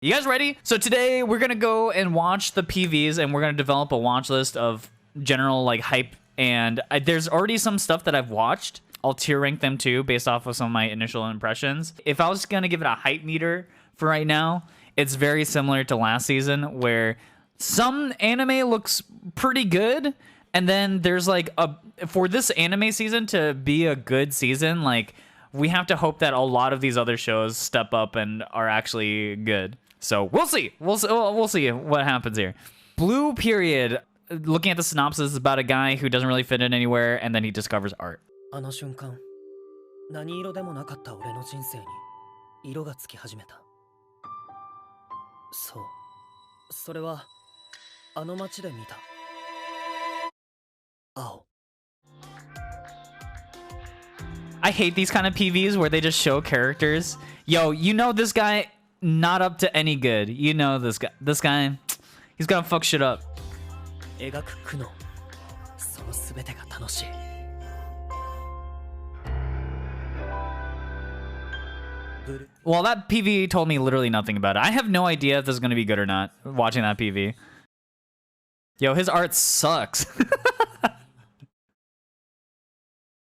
You guys ready? So today we're gonna go and watch the PVs, and we're gonna develop a watch list of general like hype. And there's already some stuff that I've watched. I'll tier rank them too based off of some of my initial impressions. If I was gonna give it a hype meter for right now, it's very similar to last season, where some anime looks pretty good, and then there's like for this anime season to be a good season, like we have to hope that a lot of these other shows step up and are actually good. So we'll see. We'll see what happens here. Blue Period. Looking at the synopsis, is about a guy who doesn't really fit in anywhere, and then he discovers art. あの瞬間、何色でもなかった俺の人生に色がつき始めた。そう、それはあの街で見た。青。I hate these kind of PVs where they just show characters. Yo, you know this guy not up to any good. You know this guy, he's gonna fuck shit up. 描く苦悩、その全てが楽しい。Well, that PV told me literally nothing about it. I have no idea if this is gonna be good or not. Watching that PV. Yo, his art sucks.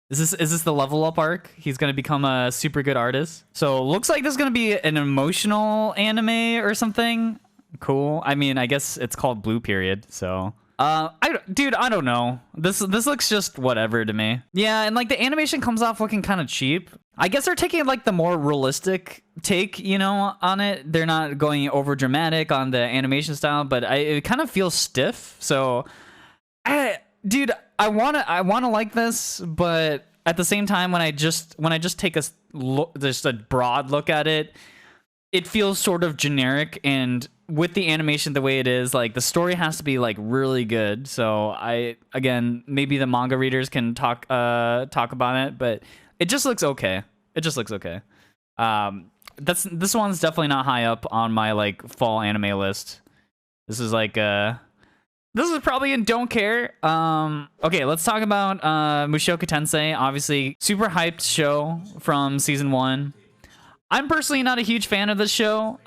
Is this the level up arc? He's gonna become a super good artist. So looks like this is gonna be an emotional anime or something. Cool. I mean, I guess it's called Blue Period. So, dude, I don't know. This looks just whatever to me. Yeah, and like the animation comes off looking kind of cheap. I guess they're taking like the more realistic take, you know, on it. They're not going over dramatic on the animation style, but it kind of feels stiff. So, dude, I wanna like this, but at the same time, when I just take a look, just a broad look at it, it feels sort of generic. And with the animation the way it is, like the story has to be like really good. So again, maybe the manga readers can talk about it, but it just looks okay. It just looks okay. This one's definitely not high up on my like fall anime list. This is like this is probably in don't care. Okay, let's talk about Mushoku Tensei. Obviously, super hyped show from season 1. I'm personally not a huge fan of this show,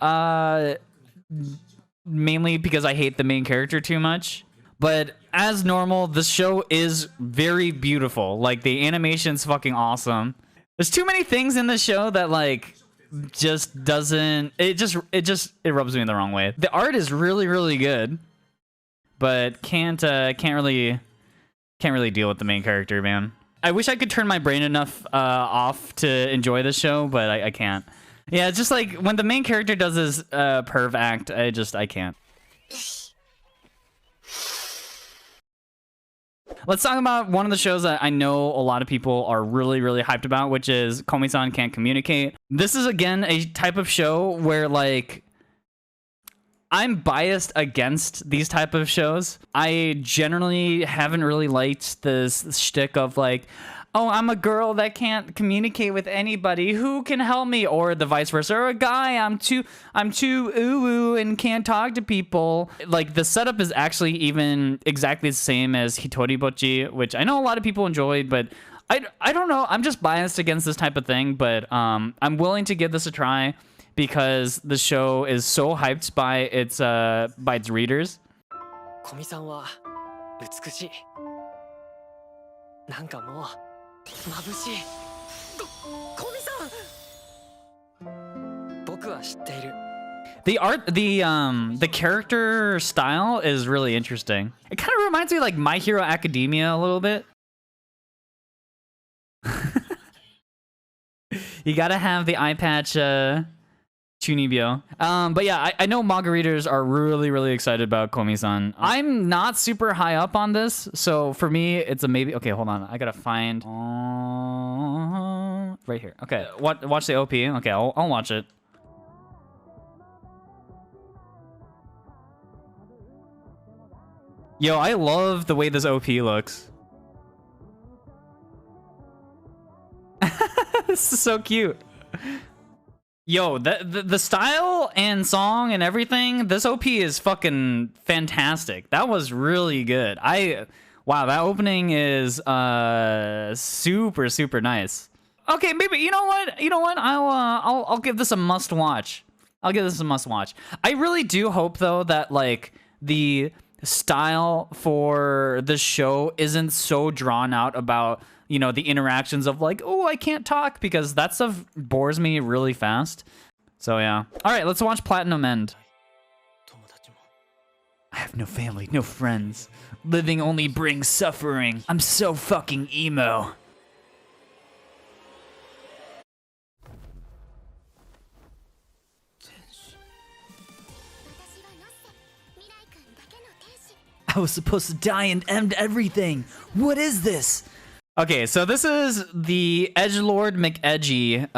mainly because I hate the main character too much. But as normal, this show is very beautiful. Like the animation's fucking awesome. There's too many things in this show that like just doesn't. It rubs me in the wrong way. The art is really, really good, but can't really deal with the main character, man. I wish I could turn my brain enough off to enjoy this show, but I can't. Yeah, it's just like when the main character does his perv act, I can't. Let's talk about one of the shows that I know a lot of people are really, really hyped about, which is Komi-san Can't Communicate. This is, again, a type of show where, like, I'm biased against these type of shows. I generally haven't really liked this shtick of, like, oh, I'm a girl that can't communicate with anybody. Who can help me? Or the vice versa. Or a guy, I'm too ooh and can't talk to people. Like the setup is actually even exactly the same as Hitoribochi, which I know a lot of people enjoyed, but I don't know. I'm just biased against this type of thing, but I'm willing to give this a try because the show is so hyped by its readers. 古見さんは美しい。なんかもう眩しい。古見さん。僕は知っている。The character style is really interesting. It kind of reminds me of like My Hero Academia a little bit. You gotta have the eye patch Chunibyo. But yeah, I know manga readers are really, really excited about Komi-san. I'm not super high up on this, so for me, it's a maybe. Okay, hold on. I gotta find right here. Okay, watch the OP. Okay, I'll watch it. Yo, I love the way this OP looks. This is so cute. Yo, the style and song and everything, this OP is fucking fantastic. That was really good. Wow, that opening is super, super nice. Okay, maybe you know what? I'll give this a must watch. I'll give this a must watch. I really do hope though that like the style for the show isn't so drawn out about, you know, the interactions of like, oh, I can't talk, because that stuff bores me really fast. So yeah. All right, let's watch Platinum End. I have no family, no friends. Living only brings suffering. I'm so fucking emo. I was supposed to die and end everything. What is this? Okay, so this is the Edgelord McEdgy,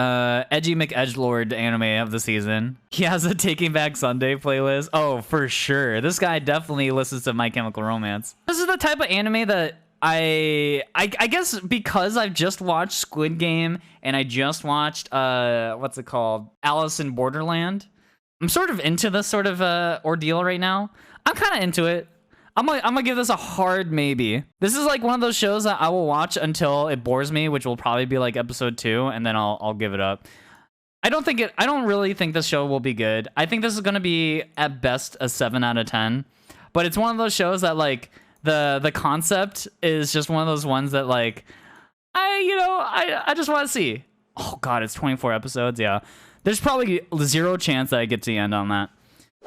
Edgy McEdgelord anime of the season. He has a Taking Back Sunday playlist. Oh, for sure. This guy definitely listens to My Chemical Romance. This is the type of anime that I guess because I've just watched Squid Game and I just watched, what's it called? Alice in Borderland. I'm sort of into this sort of ordeal right now. I'm kind of into it. I'm gonna give this a hard maybe. This is like one of those shows that I will watch until it bores me, which will probably be like episode 2, and then I'll give it up. I don't really think this show will be good. I think this is gonna be at best a 7 out of 10. But it's one of those shows that like the concept is just one of those ones that like I just want to see. Oh god, it's 24 episodes. Yeah, there's probably 0 chance that I get to the end on that.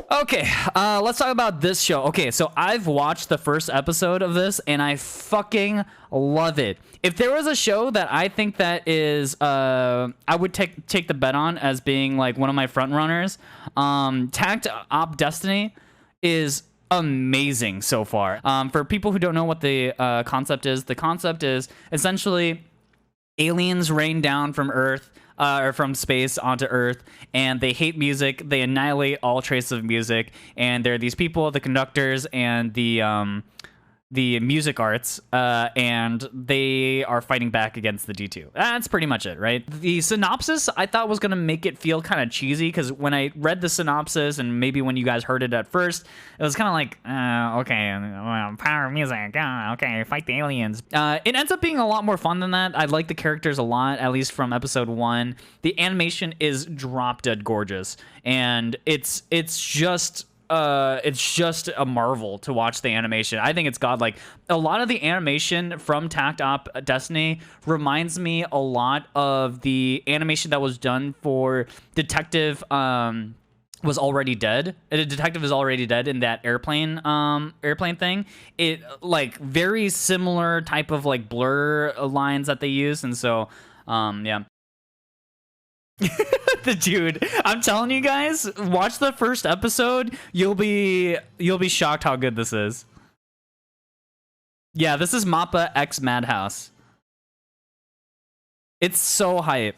Okay, let's talk about this show. Okay, so I've watched the first episode of this and I fucking love it. If there was a show that I think that is I would take the bet on as being like one of my front runners, Takt Op Destiny is amazing so far. For people who don't know what the concept is essentially aliens rain down from Earth, or from space onto Earth, and they hate music. They annihilate all trace of music, and there are these people, the conductors and the music arts, and they are fighting back against the D2. That's pretty much it, right? The synopsis I thought was gonna make it feel kind of cheesy, because when I read the synopsis, and maybe when you guys heard it at first, it was kind of like, okay, power music, okay, fight the aliens. It ends up being a lot more fun than that. I like the characters a lot, at least from episode 1. The animation is drop dead gorgeous, and it's just a marvel to watch the animation. I think it's godlike. A lot of the animation from Takt Op Destiny reminds me a lot of the animation that was done for Detective Was Already Dead. The Detective Is Already Dead in that airplane thing. It like very similar type of like blur lines that they use, and so yeah. The dude, I'm telling you guys, watch the first episode. You'll be shocked how good this is. Yeah, this is Mappa X Madhouse. It's so hype.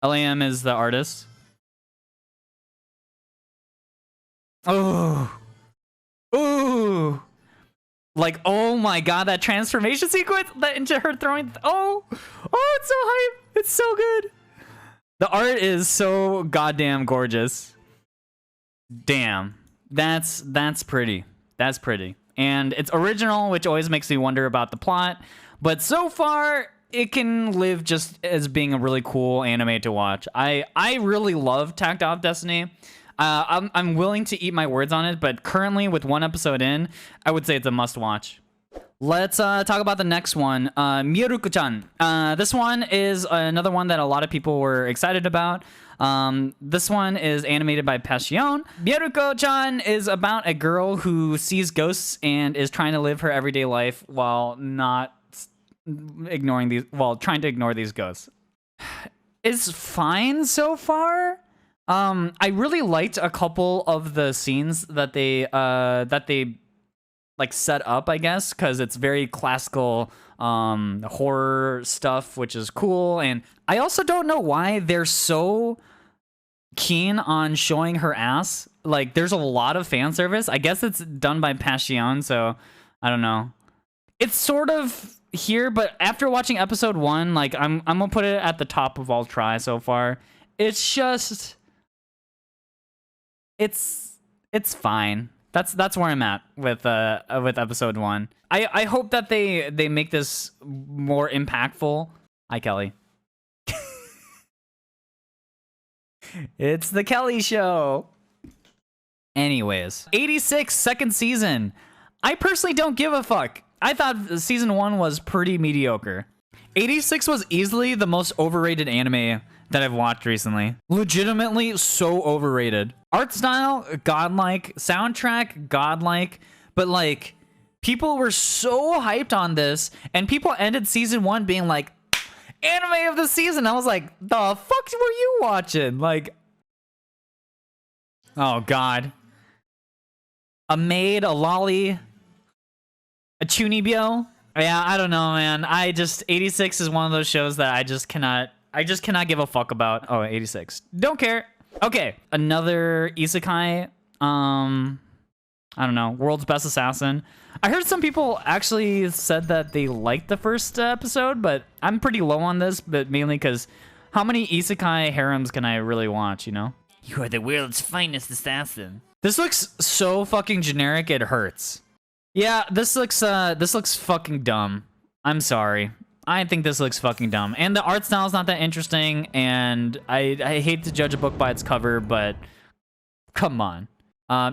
LAM is the artist. Oh, ooh, like oh my god, that transformation sequence, that into her throwing. Oh, it's so hype. It's so good. The art is so goddamn gorgeous. Damn. That's pretty. That's pretty. And it's original, which always makes me wonder about the plot. But so far, it can live just as being a really cool anime to watch. I really love Takt Op Destiny. I'm willing to eat my words on it, but currently with 1 episode in, I would say it's a must watch. Let's talk about the next one, Mieruko-chan. This one is another one that a lot of people were excited about. This one is animated by Passion. Mieruko-chan is about a girl who sees ghosts and is trying to live her everyday life while not trying to ignore these ghosts. It's fine so far. I really liked a couple of the scenes that they like set up, I guess, because it's very classical horror stuff, which is cool. And I also don't know why they're so keen on showing her ass. Like, there's a lot of fan service. I guess it's done by Passion, so I don't know. It's sort of here, but after watching episode 1, like I'm gonna put it at the top of all try so far. It's just it's fine. That's where I'm at with episode 1. I hope that they make this more impactful. Hi, Kelly. It's the Kelly show. Anyways, 86 second season. I personally don't give a fuck. I thought season 1 was pretty mediocre. 86 was easily the most overrated anime that I've watched recently. Legitimately so overrated. Art style, godlike. Soundtrack, godlike. But like, people were so hyped on this, and people ended season 1 being like, anime of the season. I was like, the fuck were you watching? Like, oh god. A maid, a lolly, a chunibyo. Yeah, I don't know, man. 86 is one of those shows that I just cannot give a fuck about. Oh, 86. Don't care. Okay, another isekai. I don't know, World's Best Assassin. I heard some people actually said that they liked the first episode, but I'm pretty low on this, but mainly because how many isekai harems can I really watch, you know? You are the world's finest assassin. This looks so fucking generic, it hurts. Yeah, this looks fucking dumb. I'm sorry. I think this looks fucking dumb. And the art style is not that interesting, and I hate to judge a book by its cover, but come on.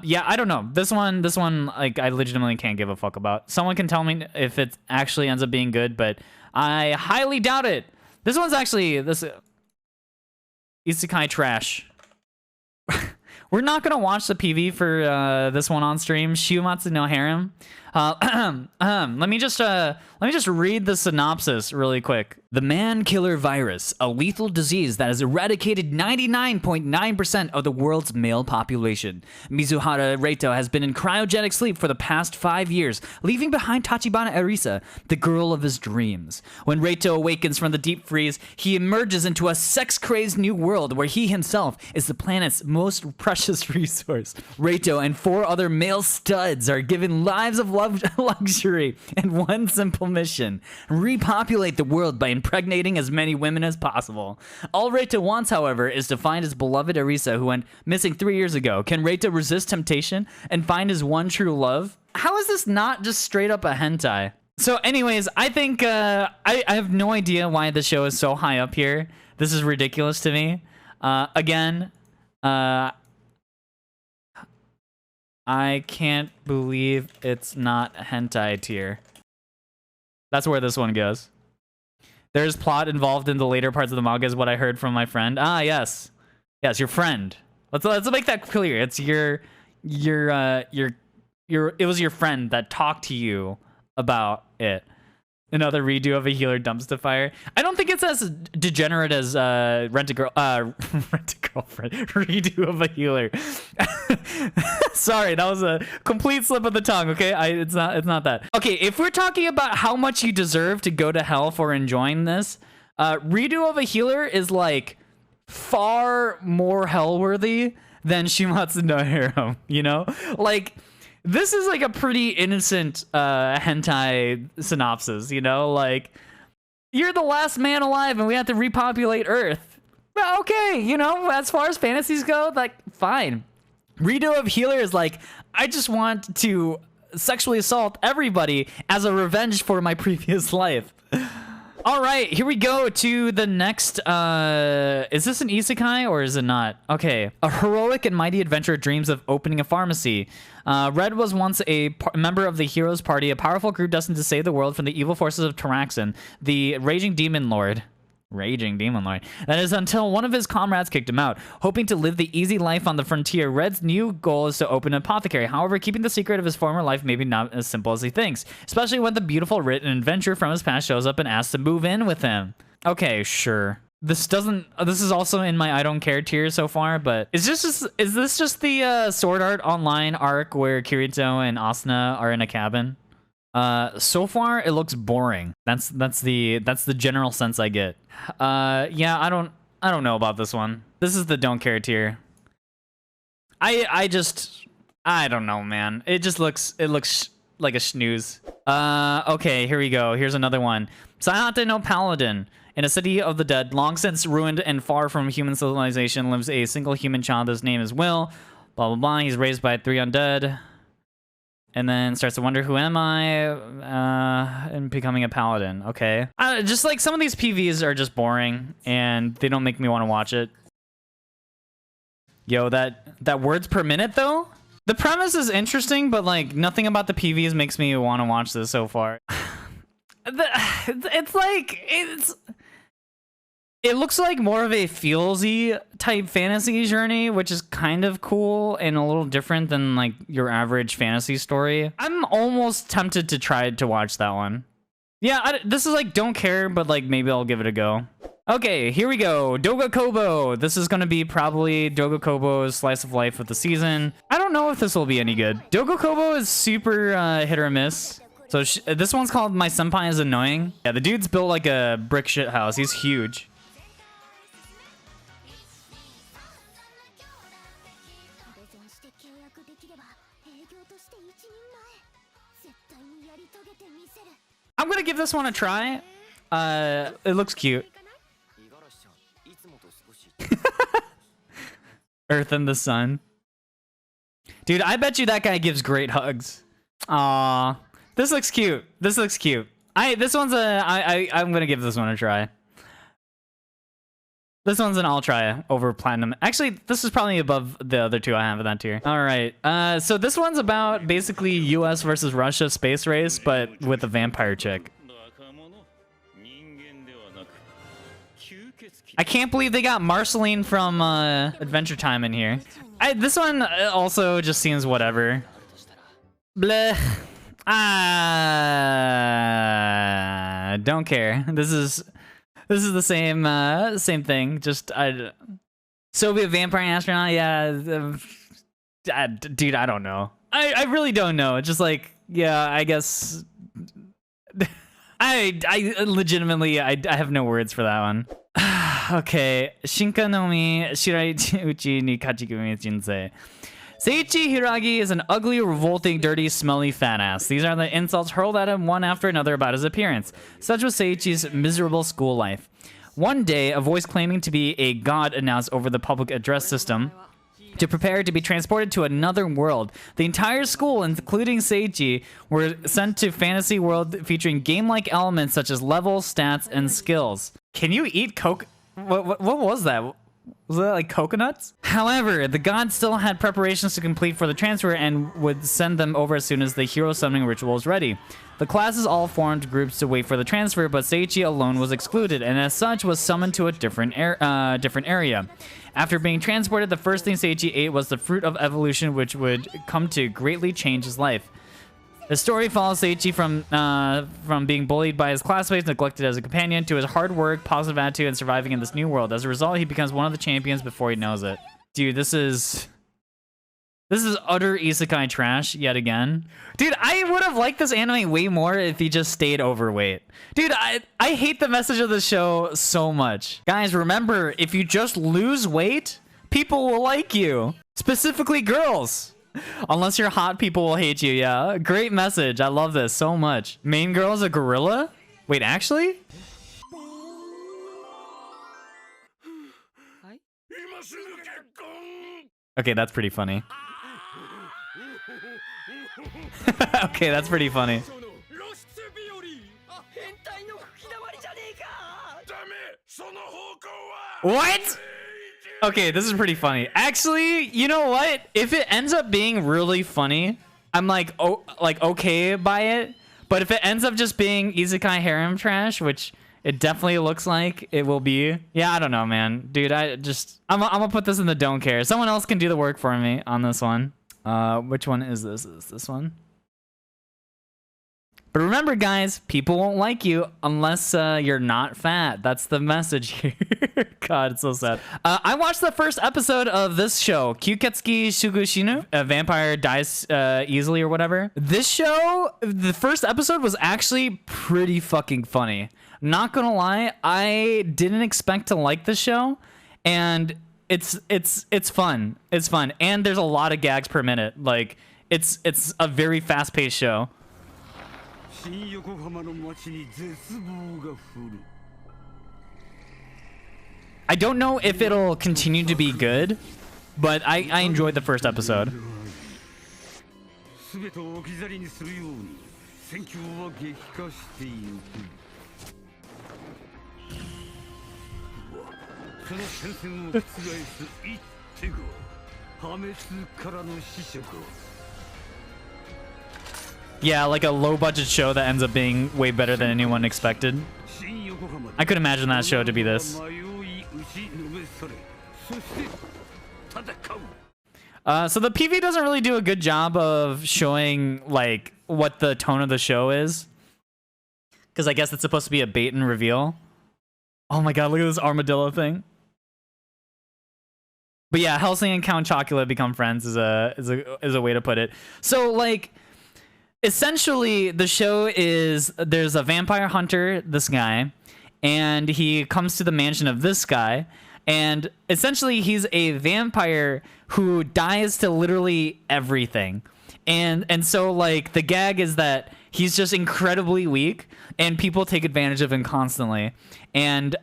Yeah, I don't know. This one, like, I legitimately can't give a fuck about. Someone can tell me if it actually ends up being good, but I highly doubt it. This one's actually, this isekai trash. We're not gonna watch the PV for this one on stream. Shuumatsu no Harem. Let me just read the synopsis really quick. The man-killer virus, a lethal disease that has eradicated 99.9% of the world's male population. Mizuhara Reito has been in cryogenic sleep for the past 5 years, leaving behind Tachibana Arisa, the girl of his dreams. When Reito awakens from the deep freeze, he emerges into a sex-crazed new world where he himself is the planet's most precious resource. Reito and 4 other male studs are given lives of luxury and one simple mission: repopulate the world by impregnating as many women as possible. All Reito wants, however, is to find his beloved Arisa, who went missing 3 years ago. Can Reito resist temptation and find his one true love? How is this not just straight up a hentai? So anyways, I think I have no idea why the show is so high up here. This is ridiculous to me. Again, I can't believe it's not hentai tier. That's where this one goes. There's plot involved in the later parts of the manga, is what I heard from my friend. Ah, yes, yes, your friend. Let's make that clear. It's it was your friend that talked to you about it. Another redo of a healer dumpster fire. I don't think it's as degenerate as Rent-A-Girlfriend. Redo of a healer. Sorry, that was a complete slip of the tongue. Okay, it's not that. Okay, if we're talking about how much you deserve to go to hell for enjoying this, redo of a healer is like far more hell worthy than Shuumatsu no Harem. You know, like. This is like a pretty innocent hentai synopsis, you know? Like, you're the last man alive and we have to repopulate Earth. Well, okay, you know, as far as fantasies go, like, fine. Redo of Healer is like, I just want to sexually assault everybody as a revenge for my previous life. All right, here we go to the next, is this an isekai or is it not? Okay, a heroic and mighty adventurer dreams of opening a pharmacy. Red was once a member of the Heroes Party, a powerful group destined to save the world from the evil forces of Taraxin, the raging demon lord. That is until one of his comrades kicked him out. Hoping to live the easy life on the frontier, Red's new goal is to open an apothecary. However, keeping the secret of his former life may be not as simple as he thinks, especially when the beautiful written adventurer from his past shows up and asks to move in with him. Okay, sure. This is also in my I don't care tier so far, but is this just the Sword Art Online arc where Kirito and Asuna are in a cabin? So far it looks boring. That's the general sense I get. Yeah, I don't know about this one. This is the don't care tier. I don't know, man. It looks like a snooze. Okay, here we go. Here's another one. Saihate no Paladin. In a city of the dead, long since ruined and far from human civilization, lives a single human child. His name is Will. Blah blah blah. He's raised by 3 undead. And then starts to wonder, who am I? And becoming a paladin. Okay. Just like some of these PVs are just boring and they don't make me want to watch it. Yo, that words per minute though? The premise is interesting, but like nothing about the PVs makes me want to watch this so far. It looks like more of a feelsy type fantasy journey, which is kind of cool and a little different than like your average fantasy story. I'm almost tempted to try to watch that one. Yeah, this is like don't care, but like maybe I'll give it a go. Okay, here we go. Doga Kobo. This is going to be probably Doga Kobo's slice of life of the season. I don't know if this will be any good. Doga Kobo is super hit or miss. So this one's called My Senpai is Annoying. Yeah, the dude's built like a brick shit house. He's huge. I'm going to give this one a try. It looks cute. Earth and the Sun. Dude, I bet you that guy gives great hugs. Aw. This looks cute. This looks cute. I'm gonna give this one a try. This one's an I'll try over Platinum. Actually, this is probably above the other two I have in that tier. All right. So this one's about basically US versus Russia space race, but with a vampire chick. I can't believe they got Marceline from Adventure Time in here. This one also just seems whatever. Bleh. Don't care. This is the same thing. Just Soviet vampire astronaut. Yeah, dude, I don't know. I really don't know. It's just like, yeah, I guess. I legitimately I have no words for that one. Okay, Shinka no mi Shirai Uchi ni Kachigumi Jinsei. Seiichi Hiragi is an ugly, revolting, dirty, smelly fat ass. These are the insults hurled at him one after another about his appearance. Such was Seiichi's miserable school life. One day, a voice claiming to be a god announced over the public address system to prepare to be transported to another world. The entire school, including Seiichi, were sent to fantasy world featuring game-like elements such as levels, stats, and skills. Can you eat coke? What was that? Was that like coconuts? However, the gods still had preparations to complete for the transfer and would send them over as soon as the hero summoning ritual was ready. The classes all formed groups to wait for the transfer, but Seiichi alone was excluded, and as such was summoned to a different area. After being transported, the first thing Seiichi ate was the fruit of evolution, which would come to greatly change his life. The story follows Seiichi from being bullied by his classmates, neglected as a companion, to his hard work, positive attitude, and surviving in this new world. As a result, he becomes one of the champions before he knows it. Dude, this is utter isekai trash yet again. Dude, I would have liked this anime way more if he just stayed overweight. Dude, I hate the message of the show so much. Guys, remember, if you just lose weight, people will like you. Specifically girls. Unless you're hot, people will hate you. Yeah, great message. I love this so much. Main girl's a gorilla? Wait, actually? Okay, that's pretty funny. Okay, that's pretty funny. What? Okay, this is pretty funny. Actually, you know what? If it ends up being really funny, I'm like, okay by it. But if it ends up just being isekai harem trash, which it definitely looks like it will be, yeah, I don't know, man. Dude, I'm gonna put this in the don't care. Someone else can do the work for me on this one. Which one is this? Is this one? But remember, guys, people won't like you unless you're not fat. That's the message here. God, it's so sad. I watched the first episode of this show, Kyuketsuki Shugushinu. A vampire dies easily or whatever. This show, the first episode was actually pretty fucking funny. Not gonna lie, I didn't expect to like the show, and it's fun. It's fun, and there's a lot of gags per minute. Like it's a very fast-paced show. I don't know if it'll continue to be good, but I enjoyed the first episode. Yeah, like a low budget show that ends up being way better than anyone expected. I could imagine that show to be this. So the PV doesn't really do a good job of showing like what the tone of the show is, because I guess it's supposed to be a bait and reveal. Oh my god, look at this armadillo thing. But yeah, Hellsing and Count Chocula become friends is a way to put it. So like, essentially the show is there's a vampire hunter, this guy, and he comes to the mansion of this guy, and essentially he's a vampire who dies to literally everything. And so like the gag is that he's just incredibly weak and people take advantage of him constantly. And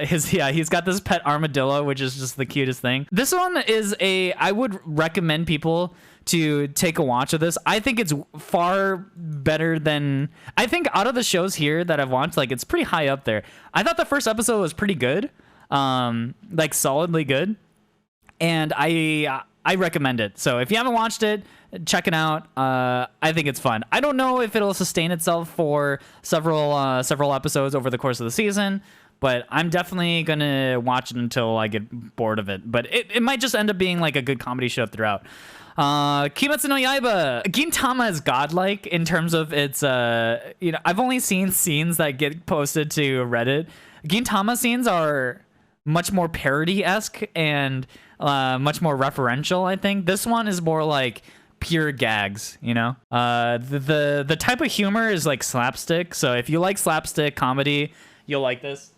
he's got this pet armadillo, which is just the cutest thing. This one is I would recommend people to take a watch of this. I think it's far better than, I think out of the shows here that I've watched, like it's pretty high up there. I thought the first episode was pretty good, like solidly good, and I recommend it. So if you haven't watched it, check it out. I think it's fun. I don't know if it'll sustain itself for several episodes over the course of the season, but I'm definitely gonna watch it until I get bored of it. But it might just end up being like a good comedy show throughout. Kimetsu no Yaiba. Gintama is godlike in terms of its, I've only seen scenes that get posted to Reddit. Gintama scenes are much more parody-esque and much more referential, I think. This one is more like pure gags, you know? The type of humor is like slapstick, so if you like slapstick comedy, you'll like this.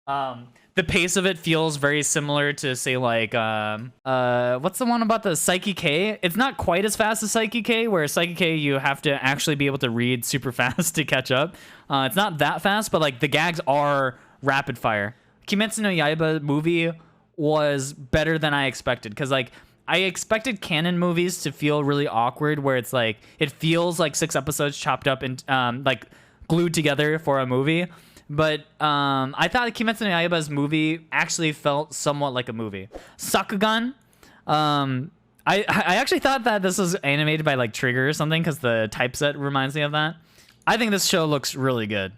The pace of it feels very similar to, say, like, what's the one about the Psyche K? It's not quite as fast as Psyche K, where Psyche K you have to actually be able to read super fast to catch up. It's not that fast, but like the gags are rapid fire. Kimetsu no Yaiba movie was better than I expected, because like I expected canon movies to feel really awkward, where it's like it feels like 6 episodes chopped up and like glued together for a movie. But I thought Kimetsu no Yaiba's movie actually felt somewhat like a movie. Sakugan, I actually thought that this was animated by like Trigger or something, because the typeset reminds me of that. I think this show looks really good.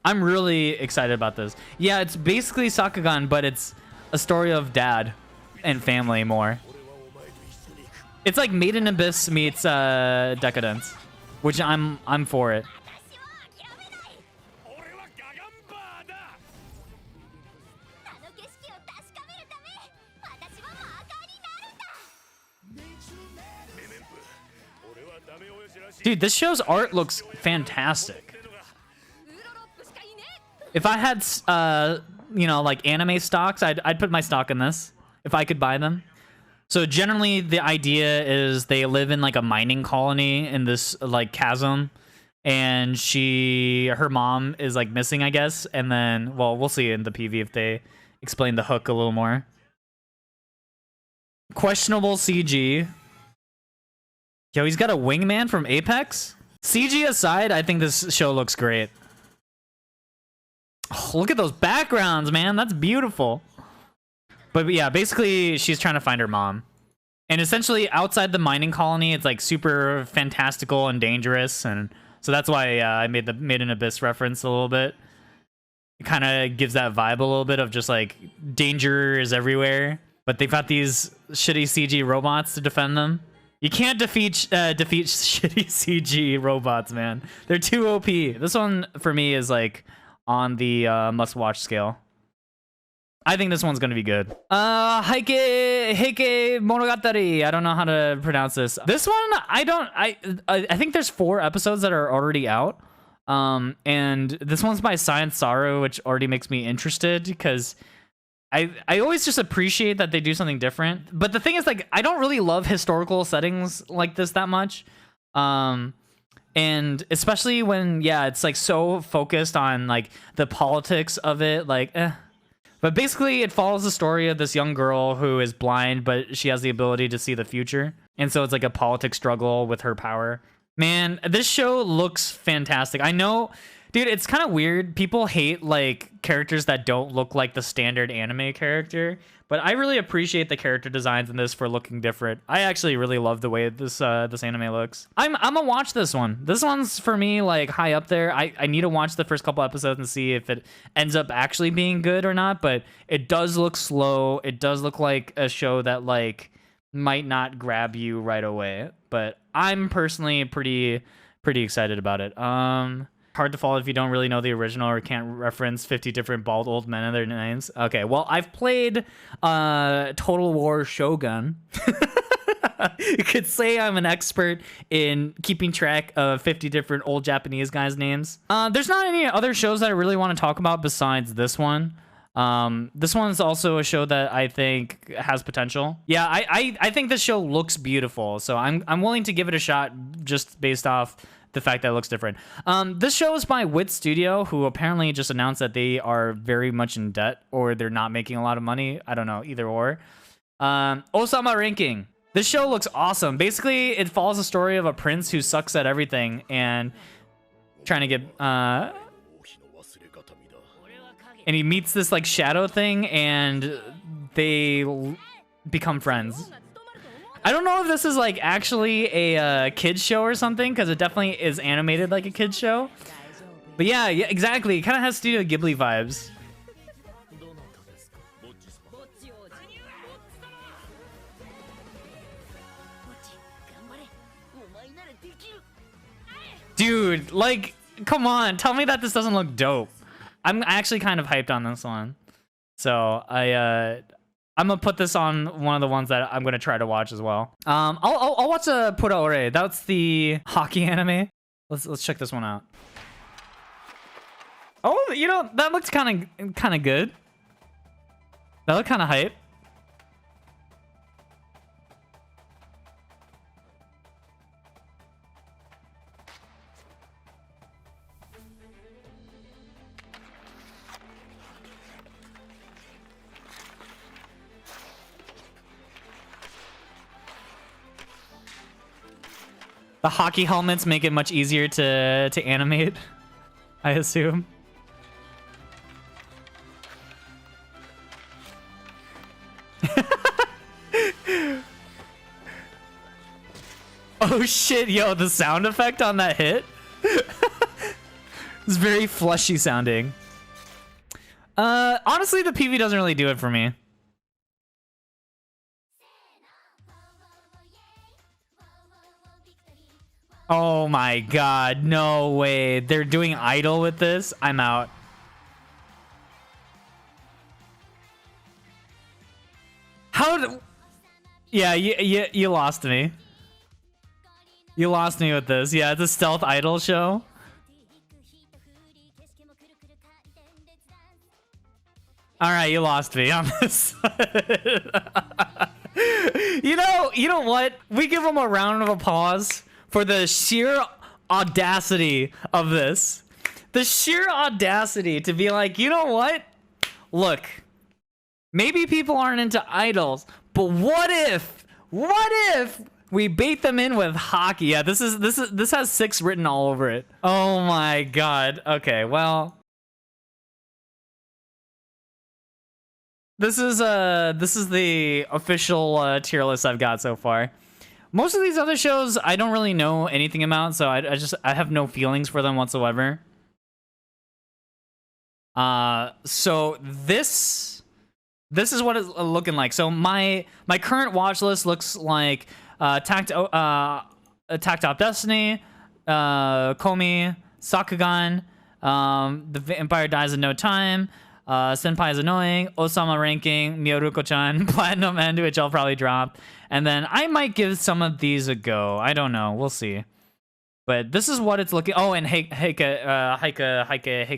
I'm really excited about this. Yeah, it's basically Sakugan, but it's a story of dad and family more. It's like Made in Abyss meets Decadence, which I'm for it. Dude, this show's art looks fantastic. If I had, like anime stocks, I'd put my stock in this if I could buy them. So generally, the idea is they live in like a mining colony in this like chasm, and her mom is like missing, I guess. And then, well, we'll see in the PV if they explain the hook a little more. Questionable CG. Yo, he's got a wingman from Apex? CG aside, I think this show looks great. Oh, look at those backgrounds, man. That's beautiful. But yeah, basically, she's trying to find her mom. And essentially, outside the mining colony, it's like super fantastical and dangerous. And so that's why I made an Abyss reference a little bit. It kind of gives that vibe a little bit of just like danger is everywhere. But they've got these shitty CG robots to defend them. You can't defeat shitty CG robots, man. They're too OP. This one, for me, is like on the must-watch scale. I think this one's gonna be good. Heike Monogatari. I don't know how to pronounce this. This one, I think there's 4 episodes that are already out. And this one's by Science Saru, which already makes me interested, because I always just appreciate that they do something different. But the thing is, like, I don't really love historical settings like this that much. And especially when, yeah, it's like so focused on like the politics of it, like, But basically, it follows the story of this young girl who is blind, but she has the ability to see the future. And so it's like a politics struggle with her power. Man, this show looks fantastic. I know Dude, it's kind of weird. People hate like characters that don't look like the standard anime character, but I really appreciate the character designs in this for looking different. I actually really love the way this anime looks. I'm gonna watch this one. This one's for me like high up there. I need to watch the first couple episodes and see if it ends up actually being good or not, but it does look slow. It does look like a show that like might not grab you right away, but I'm personally pretty excited about it. Hard to follow if you don't really know the original or can't reference 50 different bald old men and their names. Okay, well, I've played Total War Shogun. You could say I'm an expert in keeping track of 50 different old Japanese guys' names. There's not any other shows that I really want to talk about besides this one. This one's also a show that I think has potential. Yeah, I think this show looks beautiful, so I'm willing to give it a shot just based off the fact that it looks different. This show is by Wit Studio, who apparently just announced that they are very much in debt or they're not making a lot of money. I don't know, either or. Ousama Ranking. This show looks awesome. Basically, it follows the story of a prince who sucks at everything and trying to get and he meets this like shadow thing and they become friends. I don't know if this is like actually a kids show or something, because it definitely is animated like a kids show. But yeah, exactly. It kind of has Studio Ghibli vibes. Dude, like, come on. Tell me that this doesn't look dope. I'm actually kind of hyped on this one. So I'm gonna put this on one of the ones that I'm gonna try to watch as well. I'll watch a Pura Ore. That's the hockey anime. Let's check this one out. Oh, you know, that looks kind of good. That looked kind of hype. The hockey helmets make it much easier to animate, I assume. Oh shit, yo, the sound effect on that hit? It's very fleshy sounding. Honestly, the PV doesn't really do it for me. Oh my god, no way. They're doing Idol with this? I'm out. Yeah, you lost me. You lost me with this. Yeah, it's a stealth Idol show. Alright, you lost me on this. You know what? We give them a round of applause for the sheer audacity of this. The sheer audacity to be like, you know what? Look, maybe people aren't into idols, but what if we bait them in with hockey? Yeah, this has 6 written all over it. Oh my god. Okay, well, this is the official tier list I've got so far. Most of these other shows I don't really know anything about, so I have no feelings for them whatsoever. So this is what it's looking like. So my current watch list looks like Takt Op Destiny, Komi, Sakugan, The Vampire Dies in No Time, Senpai is Annoying, Ousama Ranking, Mieruko-chan, Platinum End, which I'll probably drop. And then I might give some of these a go. I don't know. We'll see. But this is what it's looking... Oh, and Heike,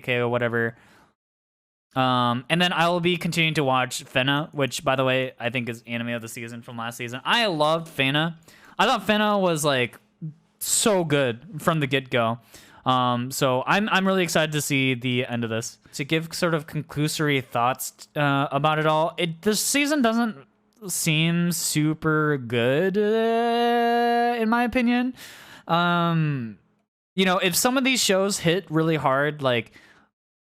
or whatever. And then I will be continuing to watch Fena, which, by the way, I think is anime of the season from last season. I loved Fena. I thought Fena was, like, so good from the get-go. So I'm really excited to see the end of this. To give sort of conclusory thoughts about it all, this season doesn't seem super good, in my opinion. you know, if some of these shows hit really hard, like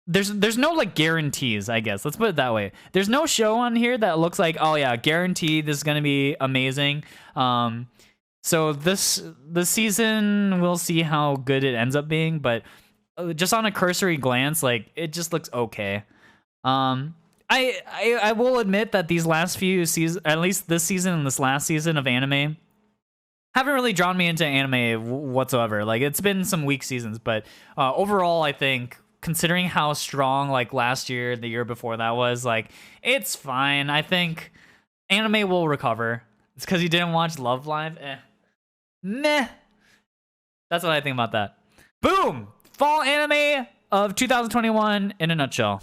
there's no like guarantees, I guess. Let's put it that way. There's no show on here that looks like, oh yeah, guaranteed this is gonna be amazing. So this season we'll see how good it ends up being, but just on a cursory glance, like it just looks okay. I will admit that these last few seasons, at least this season and this last season of anime, haven't really drawn me into anime whatsoever. Like it's been some weak seasons, but overall, I think considering how strong like last year, the year before that was, like it's fine. I think anime will recover. It's because you didn't watch Love Live. Meh. That's what I think about that. Boom! Fall anime of 2021 in a nutshell.